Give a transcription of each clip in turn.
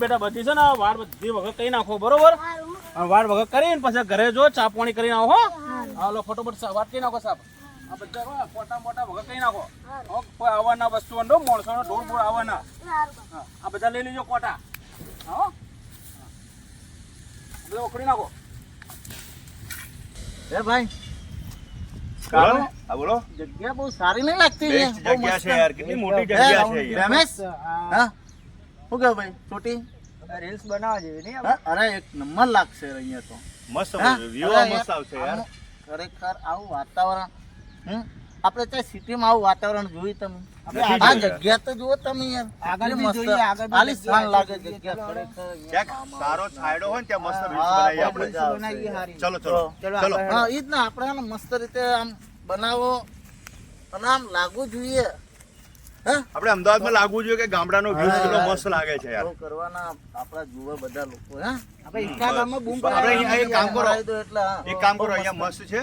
બેટા બધી છે ને વાર બધી વગર કઈ નાખો બરોબર. વાર વગર કરીને પછી ઘરે જો ચા પાણી કરીને આવો. હાલો ફટોફટ વાત કઈ નાખો સાહેબ. આ બધા મોટા મોટા વગર કઈ નાખો. કોઈ આવવાના વસ્તુ માણસો નો ઢોર બોર આવવાના. આ બધા લઈ લેજો કોટા. હા બધા ઉખડી નાખો. એ ભાઈ બોલો. જગ્યા બહુ સારી નહીં લાગતી. જગ્યા છે યાર, કેટલી મોટી જગ્યા છે રમેશ, હા શું કહે ભાઈ? છોટી રીલ્સ બનાવવા જેવી નહીં. અરે એક નંબર લાગશે અહીંયા તો. મસ્ત વ્યૂ મસ્ત આવશે યાર. ખરેખર આવું વાતાવરણ આપણે ત્યાં સિટીમાં આવું વાતાવરણ જોયું તમે? આ જગ્યા તો જુઓ તમે યાર, આગળ મસ્ત આલીશાન લાગે જગ્યા. ખરેખર સારો છાયડો હોય ને ત્યાં મસ્ત રીલ્સ બનાવીએ આપણે. ચલો હા ઈ જ ને, આપણે મસ્ત રીતે આમ બનાવો અને આમ લાગવું જોઈએ. આપણે અમદાવાદમાં લાગવું જોઈએ કે ગામડાનો વ્યૂ કેટલો મસ્ત લાગે છે યાર. કરવાના આપણા જુઓ બધા લોકો. આપણે ઇન્સ્ટાગ્રામમાં બૂમ આપણે એક કામ કરો, એટલે એક કામ કરો, અહીંયા મસ્ત છે,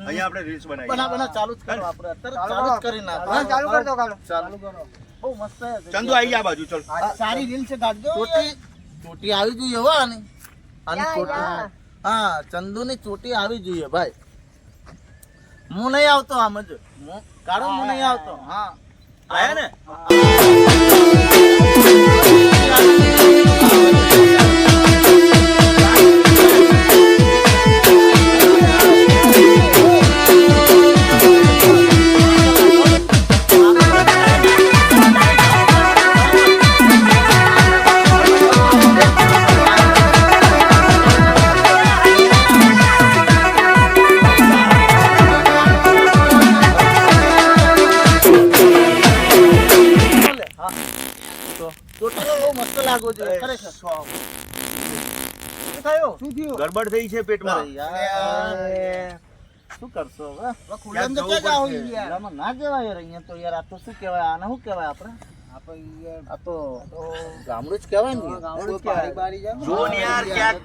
અહીંયા આપણે રીલ્સ બનાવીએ. બના ચાલુ જ કરો. આપણે અત્યારે ચાલુ જ કરી નાખો. ચાલુ કર દો. ચાલુ કરો. બહુ મસ્ત છે. ચંદુ આવી જા બાજુ. ચલો સારી રીલ છે. ગાડજો ચોટી આવી જોઈએ હો. આની ચોટી, હા ચંદુની ચોટી આવી જોઈએ ભાઈ. હું નહીં આવતો આમ જ કાઢો. હું નહીં આવતો. હા આયા ને. ગડબડ થઈ છે પેટમાં. શું કરશો હવે? ના કહેવાય અહીંયા તો યાર. આ તો શું કહેવાય? આને શું કહેવાય? આપણે આ તો ગામડું જ કહેવાય ને. જો ને યાર ક્યાંક,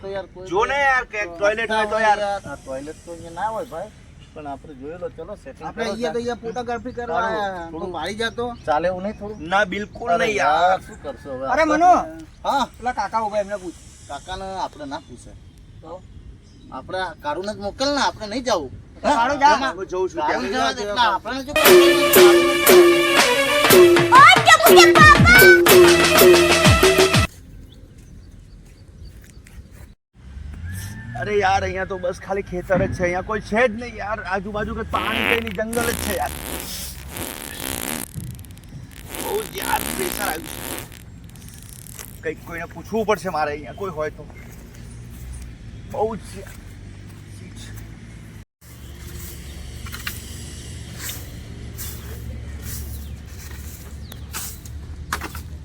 જો ને યાર ક્યાંક ટોયલેટ હોય તો યાર. ટોયલેટ તો અહીંયા ના હોય ભાઈ, પણ આપણે જોયેલો. ચલો સેટિંગ આપણે અહીંયા તો અહીંયા ફોટોગ્રાફી કરવા થોડું મારી જતો ચાલે એવું નહીં થોડું? ના બિલકુલ નહીં યાર. શું કરશો હવે? અરે મનો, હા પેલા કાકા ઉભા એમને પૂછ. કાકાને આપણે ના પૂછે તો આપણે કારુને જ મોકલ ને. આપણે નહીં જવું. કાળુ જા. હું જોઉં છું કારુને ત્યાં. જવા દે. એટલે આપણે જો અરે યાર અહીંયા તો બસ ખાલી ખેતર જ છે, અહીંયા કોઈ છે જ નહીં યાર. આજુબાજુ કે પાણી કઈ નહીં, જંગલ જ છે યાર. બહુ જ યાર પ્રેશર આવ્યું છે. કંઈક કોઈને પૂછવું પડશે મારે અહીંયા કોઈ હોય તો. બહુ જ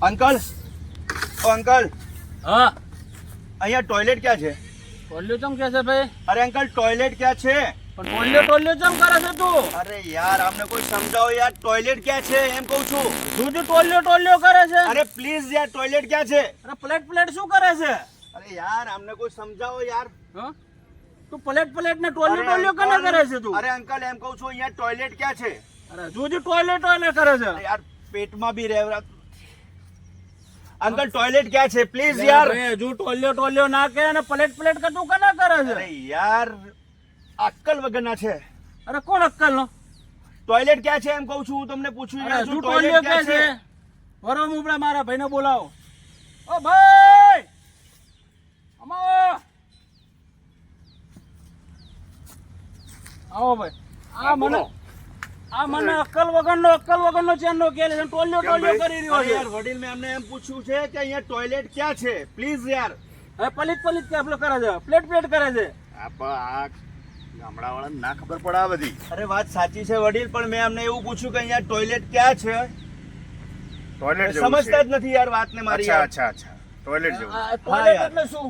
અંકલ, ઓ અંકલ, હા અહીંયા ટોયલેટ ક્યાં છે? ટોલ્યો ચમ કે છે ભાઈ? અરે અંકલ ટોયલેટ ક્યાં છે? પણ ટોલ્યો ચમ કરે છે તું? અરે યાર આમને કોઈ સમજાવો યાર, ટોયલેટ ક્યાં છે એમ કહું છું. તું જો ટોલ્યો કરે છે? અરે પ્લીઝ યાર ટોયલેટ ક્યાં છે? અરે પ્લેટ શું કરે છે? અરે યાર આમને કોઈ સમજાવો યાર. હા તું પ્લેટ ને ટોલ્યો કને કરે છે તું? અરે અંકલ એમ કહું છું અહીંયા ટોયલેટ ક્યાં છે? અરે તું જો ટોયલેટ કરે છે? અરે યાર પેટમાં બી રહેવરા. અંકલ ટોયલેટ ક્યાં છે પ્લીઝ યાર. જો ટોલ્યો ના કે ને પ્લેટ કે તું કને કરે છે? અરે યાર અક્કલ વગરના છે. અરે કોણ અક્કલ નો? ટોયલેટ ક્યાં છે એમ કહું છું, હું તમને પૂછું યાર. તું ટોલ્યો કે છે? વરો મુબડા મારા ભાઈને બોલાવો. ઓ ભાઈ અમાવો. આવો ભાઈ. આ મને અક્કલ વગરનો ચેનનો કે છે. ટોલ્યો કરી રહ્યો છે. યાર વડીલ મેં અમને એમ પૂછ્યું છે કે અહીંયા ટોયલેટ ક્યાં છે પ્લીઝ યાર. હવે પલિત કે આપલો કરે છે, પ્લેટ કરે છે. આ ગામડાવાળાને ના ખબર પડે આ બધી. અરે વાત સાચી છે વડીલ, પણ મેં અમને એવું પૂછ્યું કે અહીંયા ટોયલેટ ક્યાં છે. ટોયલેટ સમજતા જ નથી યાર વાતને મારી. અચ્છા ટોયલેટ જેવું. ટોયલેટ એટલે શું?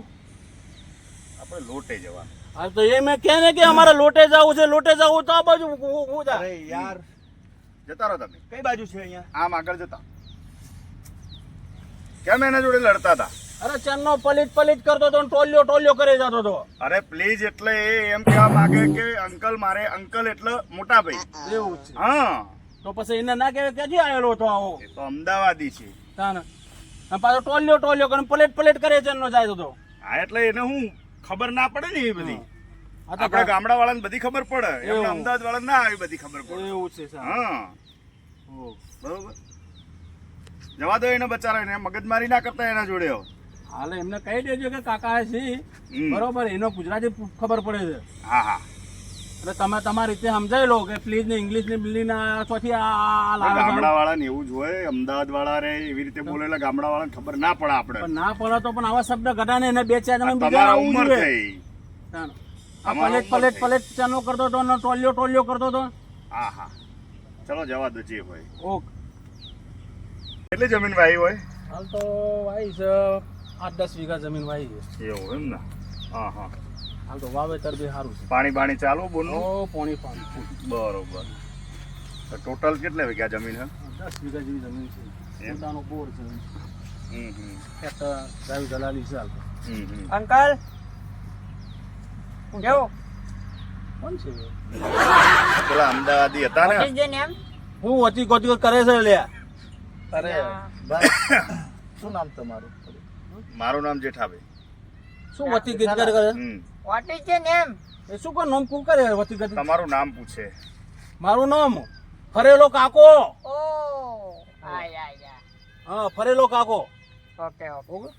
આપણે લોટે જવા. હા તો એ મેં કે ને કે અમારે લોટે જવું છે તો આ બાજુ હું જા. અરે યાર જતા રહો તમે. કઈ બાજુ છે અહીંયા? આમ આગળ જતા. કેમ એના જોડે લડતા હતા? અરે ચેનનો પલિત કરતો હતો ને ટોલિયો કરી જતો હતો. અરે પ્લીઝ એટલે એ એમ કહેવા માંગે કે અંકલ મારે અંકલ એટલે મોટા ભાઈ. એવું જ છે. હા તો પછી એને ના કહેવાય ક્યાંથી આવેલો હતો આવો એ તો અમદાવાદી છે. તાને અને પાછો ટોલિયો કરીને પલેટ કરે ચેનનો જાય તો. હા એટલે એને હું ખબર ના પડે ને એ બધી. આ તો આપણા ગામડા વાળાને બધી ખબર પડે, એવું. એમને અમદાવાદ વાળાને ના આવી બધી ખબર પડે. એવું છે સાહેબ. હા ઓહ. બરોબર, જવા દો એને બચારા, એને મગજમારી ના કરતા એના જોડે હવે. હાલે એમને કહી દેજો કે કાકા છે હમ. બરોબર, એનો ગુજરાતી ખબર પડે છે હા હા એટલે તમે તમારી રીતે સમજાઈ લો કે પ્લીઝ ને ઇંગ્લિશ ને બિલ્લી ના ચોથી આ લાવે છે. ગામડા વાળાને એવું જ હોય, અમદાવાદ વાળા રે એવી રીતે બોલે એટલે ગામડા વાળાને ખબર ના પડે આપણે. પણ ના પડે તો પણ આવા શબ્દ ઘટાને એને બે ચાર જણા બીજા તમારા આવવું ઉંમર જોઈએ. થઈ. તાને. તમારા આ પલેટ ચાનો કરતો હતો ને ટોલિયો કરતો હતો. હા હા ચલો જવા દો જે હોય. ઓકે. કેટલી જમીન વાઈ હોય? હાલ તો વાઈ છે 8-10 વીઘા જમીન વાઈ છે. એવું એમ ને? હા હા હાલ તો વાવેતર બી સારું છે. પાણી બાણી ચાલુ બોલનું? ઓ પાણી બરોબર. તો ટોટલ કેટલા વીઘા જમીન હે? 10 વીઘા જેવી જમીન છે. એમ? પોતાનો બોર છે. હમ ખેતર ગાય દલાલી છે હાલ તો. હમ અંકલ કેવું કોણ છે પેલા અમદાવાદી હતા ને? What is your name? હું વતી ગોતી કરે છે લ્યા. અરે ભાઈ શું નામ તમારું? મારું નામ જેઠાભાઈ. શું વતી ગીત કરે? What is your name? એ શું કો નામ કું કરે વતી ગીત? તમારું નામ પૂછે. મારું નામ ફરેલો કાકો. Oh, yeah. હા ફરેલો કાકો. Okay. ઓકે.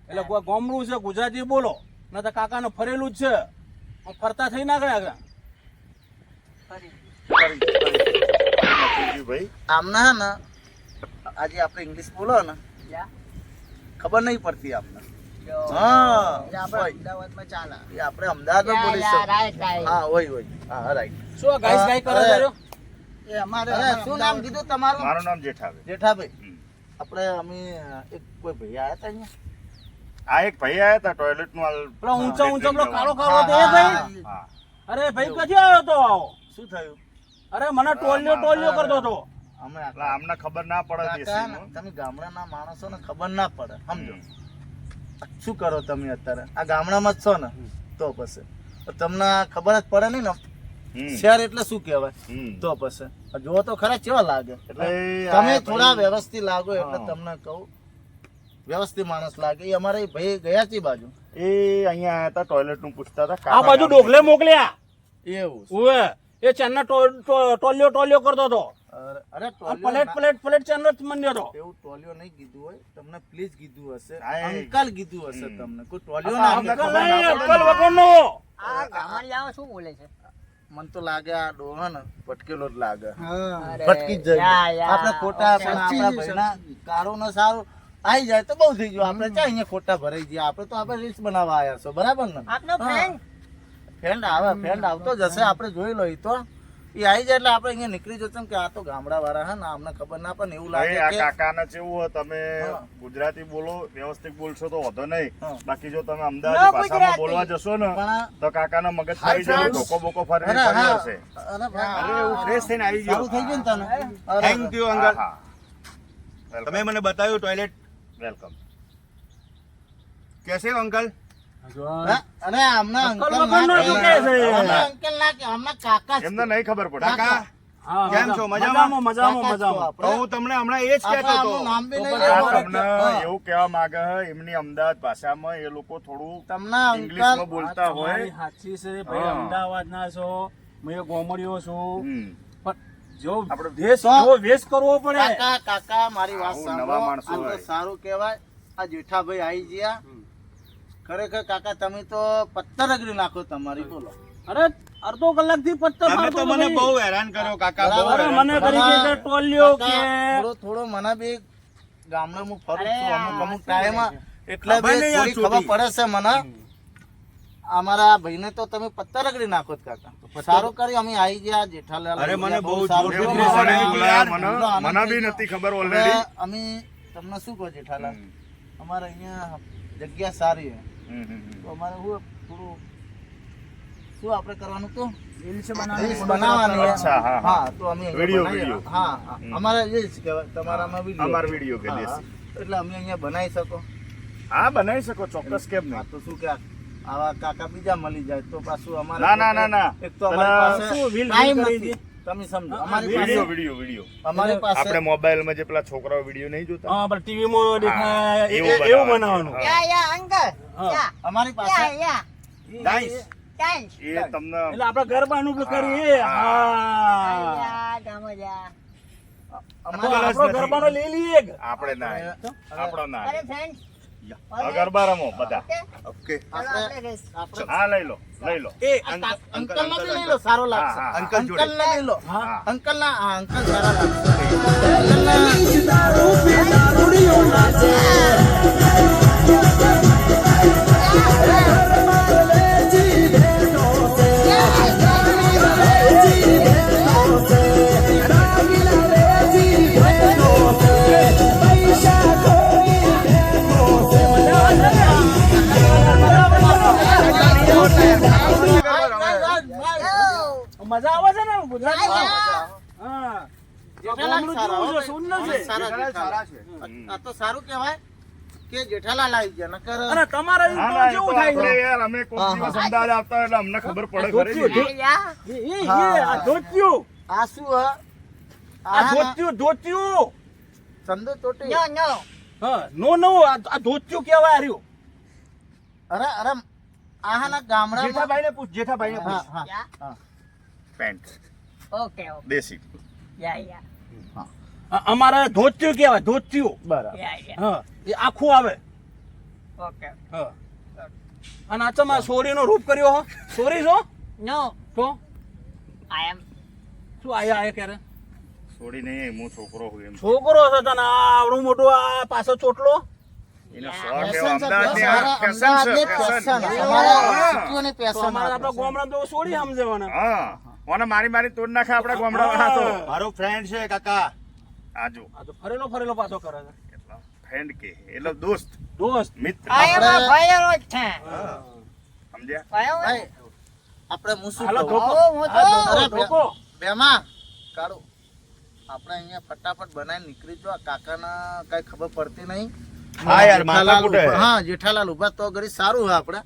એટલે કોઈ ગોમડું છે ગુજરાતી બોલો ના તો કાકાને ફરેલું જ છે. આમ ફરતા થઈ ના ગયા ભાઈ આમના હે ને આજે આપણે ઇંગ્લિશ બોલો ને Yeah. ખબર નહીં પડતી આપને. Yo. હા આપણે હોય. અમદાવાદમાં ચાલે. એ આપણે અમદાવાદમાં Yeah, બોલીશું. yeah, right. હા હોય હા રાઈટ. શું આ ગાઈસ ગાય કરે છે? એ અમારે અરે શું નામ કીધું તમારું? મારું નામ જેઠાભાઈ. જેઠાભાઈ. હમ. આપણે અમે એક કોઈ ભાઈ આયા હતા અહીંયા. આ એક ભાઈ આયા હતા ટોયલેટ નું હાલ. પેલો ઊંચો પેલો કાળો હા, કાળો તે હા, ભાઈ. હા અરે ભાઈ ક્યાંથી આવ્યો તો આવો? શું થયું? અરે મને ટોલિયો કરતો હતો. અમે એટલે આમને ખબર ના પડે કાકા દેશીનું. ને તમે ગામડાના માણસોને ખબર ના પડે સમજો. શું કરો તમે અત્યારે આ ગામડામાં જ છો ને તો પછી તો તમને ખબર જ પડે નહીં ને. હમ. શહેર એટલે શું કહેવાય હમ. તો પછી જો તો ખરા કેવા લાગે એટલે એ તમે આ થોડા ભાઈ- વ્યવસ્થિત લાગો એટલે હા. તમને કહું વ્યવસ્થિત માણસ લાગે. એ અમારા એ ભાઈ ગયા છે બાજુ એ અહીંયા આયા હતા ટોયલેટ નું પૂછતા હતા. આ બાજુ ડોકલે મોકલ્યા. એવું છે. ઓએ એ ચેનના ટોલિયો કરતો હતો. અરે આ ટોલિયો પલેટ ચેનનો જ મંડ્યો હતો. એવું ટોલિયો નહીં કીધું હોય તમને પ્લીઝ કીધું હશે હા, એ- અંકલ કીધું હશે હમ. તમને કોઈ ટોલિયો આ ના અમને કીધું. ખબર ના પડે. અક્કલ વગરનો. આ ગામડિયાઓ શું બોલે છે? મને તો લાગે આ ડોહા ને ભટકેલો જ લાગે અરે, ભટકી જ જાય yeah. આપણે ખોટા Okay. પણ આપણા ભાઈના કારો ને સારું આવી જાય તો બહુ થઈ ગયું. આપણે ક્યાં અહીંયા ખોટા ભરાઈ ગયા? આપણે તો આપણે રીલ્સ બનાવવા આવ્યા છો બરાબર ને? આપનો friend? ફ્રેન્ડ આવતો જ હશે આપણે જોઈ લો. ઈ તો એ આવી જાય એટલે આપણે અહીંયા નીકળી જશે કે આ તો ગામડા વાળા હે ને અમને ખબર ના પણ એવું ભાઈ, લાગે આ કે કાકાને કેવું હોય તમે હા. ગુજરાતી બોલો વ્યવસ્થિત બોલશો તો વાંધો નહીં. હા. બાકી જો તમે અમદાવાદી ભાષામાં ગુજરાતી. બોલવા જશો ને પણ તો કાકાના મગજ હા, ફરી જાય, friends. ધોકો બોકો ફરી અરે ફરી હા હશે. અરે ભાઈ, અરે એવું ફ્રેશ થઈને આવી ગયો. સારું થઈ ગયું ને તને? અરે થેન્ક યુ હા, અંકલ. હા. Welcome. તમે મને બતાવ્યું ટોયલેટ વેલકમ. કેસે હો અંકલ? હા, અરે આમના અક્કલ અંકલ વગરનો ના શું કહે. કહે છે? આમના અંકલ ના કહે, આમના કાકા જ એમને નહીં ખબર પડે. કાકા હા, કેમ છો? મજામાં? મજામાં કાકા જ છો મજામાં. આપણે. તો હું તમને હમણાં એ જ આપણે કહેતો આમનું હતો. નામ બી નહીં તો આ લેવાનું. તમને હા. એવું કહેવા માંગે છે, એમની અમદાવાદ ભાષામાં એ લોકો થોડું તમને ઇંગ્લિશમાં અંકલ બોલતા હોય. તમારી સાચી છે ભાઈ. હા. અમદાવાદના છો, હું ગોમડીઓ છું. હમ. પણ જો આપણે દેશ તો- એવો વેશ કરવો પડે. કાકા મારી વાત આવું સાંભળો. નવા માણસો આ તો હોય. સારું કહેવાય. આ જેઠાભાઈ આવી ગયા. ખરેખર કાકા તમે તો પથ્થર અગરી નાખો તમારી બોલો. અરે અડધો કલાક થી પત્તર તમે મારતો તો હતો મને ભાઈ. બહુ હેરાન કર્યો કાકા, બહુ બરાબર. અરે હેરાન મને કર્યો. કરી કે ટોલિયો કે થોડો મને બી ગામડે હું ફરું અરે છું આ અમુક શું ટાઈમ બોલે છે? એટલે ખબર બી નહીં આ થોડી ખબર છોટી. પડે છે મને. અમારા ભાઈને તો તમે પથ્થર અગડી નાખો જ કાકા. સારું કર્યું અમે આવી ગયા જેઠાલાલ અરે આવી મને ગયા, બહુ સારું જોરથી કર્યું. મને બોલાયા, એટલો આનંદ મને બી થઈ ગયો. નથી ખબર હવે ઓલરેડી. અમે તમને શું કહો જેઠાલાલ અમારે અહીંયા જગ્યા સારી છે તો અમારે શું થોડું શું આપણે કરવાનું તો રીલ્સ બનાવવાની છે. અચ્છા, હા, હા. હા તો અમે અહીંયા વિડીયો, બનાવીએ. વિડીયો. હા હા. અમારે એ જ કહેવાય તમારામાં વિડીયો અમાર વિડીયો કે હા, દેશી. એટલે અમે અહીંયા બનાવી શકો હા બનાવી શકો ચોક્કસ કેમ આ નહીં તો શું કે આવા કાકા બીજા મળી જાય તો પાછું અમારે ના, ના, ના, ના. એક તો અમારી પેલા પાસે શું વીલ time કરી નથી. તમે સમજો હા, અમારી વિડીયો પાસે વિડીયો અમારી પાસે આપણે મોબાઈલમાં જે પેલા છોકરાઓ વિડીયો નહીં જોતા હા પણ ટીવી માં દેખાય એવું એવું બનાવવાનું. બનાવવાનું યા યા અંકલ હા. યા અમારી યા પાસે યા Nice. ચાલ એ તમને એટલે આપણે ગરબાનું બી કરીએ હા યા ગામડિયા આપણો ગરબાનો લઈ લઈએ કે? આપણે ના આપણો ના અરે ફ્રેન્ડ આ ગરબા રમો બધા ઓકે ચાલો આપણે રેસ આપણે હા લઈ લો એ અંકલ નો બી લઈ લો સારો લાગશે હા, હા. અંકલ જોડે. અંકલ ને લઈ લો હા. અંકલ ના હા અંકલ સારા લાગશે મજા આવે છે ને ગુજરાતી હા. હા જેઠાલાલ ગામડું સારા, જેવું છે, હો સુંદર ભાઈ. છે. સારા જેઠાલાલ સારા જેઠાલાલ. છે. આ તો સારું કહેવાય કે જેઠાલાલ આવી ગયા નકર અને તમારે હા ના, એ તો કેવું થાય આપણે છે યાર અમે કોક હા, દિવસ હા. અમદાવાદ આવતા હોય એટલે અમને ખબર પડે ધોતિયું, ખરી ને. યા આ ધોતિયું આ શું હ આ ધોતિયું ધોતિયું ચંદુ ચોટી નો નો હા નો નો આ ધોતિયું કેવાય હાર્યું અરે અરે આહાના ગામડામાં જેઠાભાઈને પૂછ જેઠાભાઈને હા પૂછ હા યા હા પેન્ટ ઓકે ઓકે દેશી યા યા અમારે ધોતિયું કેવાય ધોતિયું બરાબર યા યા હા એ આખું આવે ઓકે હા અને આ તમારે સોરીનો રૂપ કર્યો હો સોરી છો નો તો આઈ એમ શું આયા આયા ક્યારે છોડી નહીં હું છોકરો હું એમ છોકરો છે તને આ આવડું મોટું આ પાછો ચોટલો એનો Yeah. શોખ એવો Fashion છે, અમદાવાદની બસ, આ fashion છે, અમદાવાદની fashion. fashion. અમારા હા. સિટીઓની તો fashion અમારે આ આપણા fashion. ગામડા તો સોરી સમજવાના હા ઓને મારી મારી તોડ નાખે આપણા ગામડાવાળા તો હા. મારો ફ્રેન્ડ છે કાકા આજો આ તો ફરેલો પાછો કરે છે એટલો ફ્રેન્ડ કે એટલે દોસ્ત દોસ્ત મિત્ર આઈ એમ આપણે- ભાઈઓ જ છે સમજ્યા ભાઈઓ ભાઈ, આપણે હું શું હાલો કહું? ધોકો આવો મોટો. આ ધોકો, અરે, ધોકો બેમાં કાઢો આપણે અહીંયા ફટાફટ બનાવી નીકળી જો આ કાકાના કઈ ખબર પડતી નહીં હા યાર, માથા જેઠાલાલ કૂટે. ઉભા- હા જેઠાલાલ ઉભા તો ઘડી સારું હોય આપણે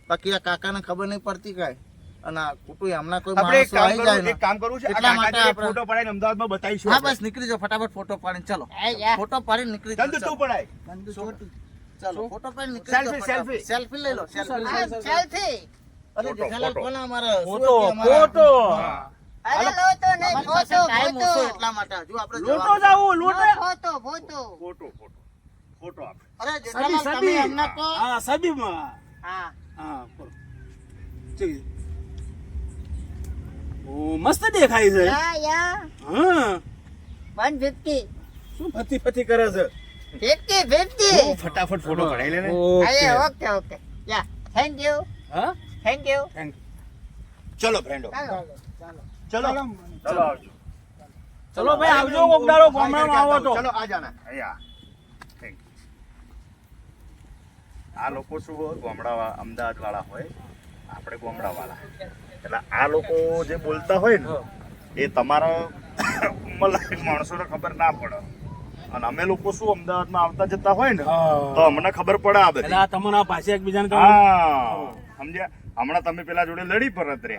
બાકી આ કાકાને ખબર નહીં પડતી કાંઈ અને આ કુટુંબ હમણાં કોઈ આપણે એક માણસો કામ આવી જાય કરવું ને એક કામ કરવું છે આ એટલા કાકા માટે જોડે આપણે- ફોટો પડાવીને અમદાવાદમાં બતાવીશું હા આપણે. બસ નીકળી જાઓ ફટાફટ ફોટો પાડીને ચલો એ યા ફોટો પાડીને નીકળી ચંદુ જાઓ તું પડાય ચલો ફોટો પાડીને નીકળી જાઓ Selfie, selfie. ફટાફટ. સેલ્ફી લઈ લો સેલ્ફી આ સેલ્ફી અરે ફોટો, જેઠાલાલ ફોટો. કોના અમારા શું ફોટો કે અમારા- ફોટો અરે લોટો નહીં અમારી પાસે ફોટો time ફોટો ઓછો એટલા માટે હજુ આપણે લોટો જવાનું. જાવું લોટો photo photo photo photo photo આપ અરે સબી જેઠાલાલ તમે સબી એમને કહો હા સબીમાં હા હા બોલો. ઠીક. ઓ મસ્ત દેખાય છે યા યા હા 150 શું ફતી ફતી કરે છે 50 50 ફટાફટ ફોટો પડાવી લે ને અરે okay okay okay yeah thank you હા થેન્ક યુ થેન્ક ચલો ફ્રેન્ડો ચાલો ચલો ચલો આવજો ચલો ભાઈ આવજો કોક દાડો ગામડામાં આવો તો ચલો આ જાના અહીંયા Thank you. આ લોકો શું હોય ગામડા અમદાવાદ વાળા હોય આપણે ગામડા વાળા એટલે આ લોકો જે બોલતા હોય ને એ તમારા મતલબ માણસોને ખબર ના પડે અને અમે લોકો શું અમદાવાદમાં આવતા જતા હોય ને તો અમને ખબર પડે આ બધી એટલે આ તમને આ પાસે એકબીજાને હા સમજ્યા હમણાં તમે પેલા જોડે લડી પરત રહ્યા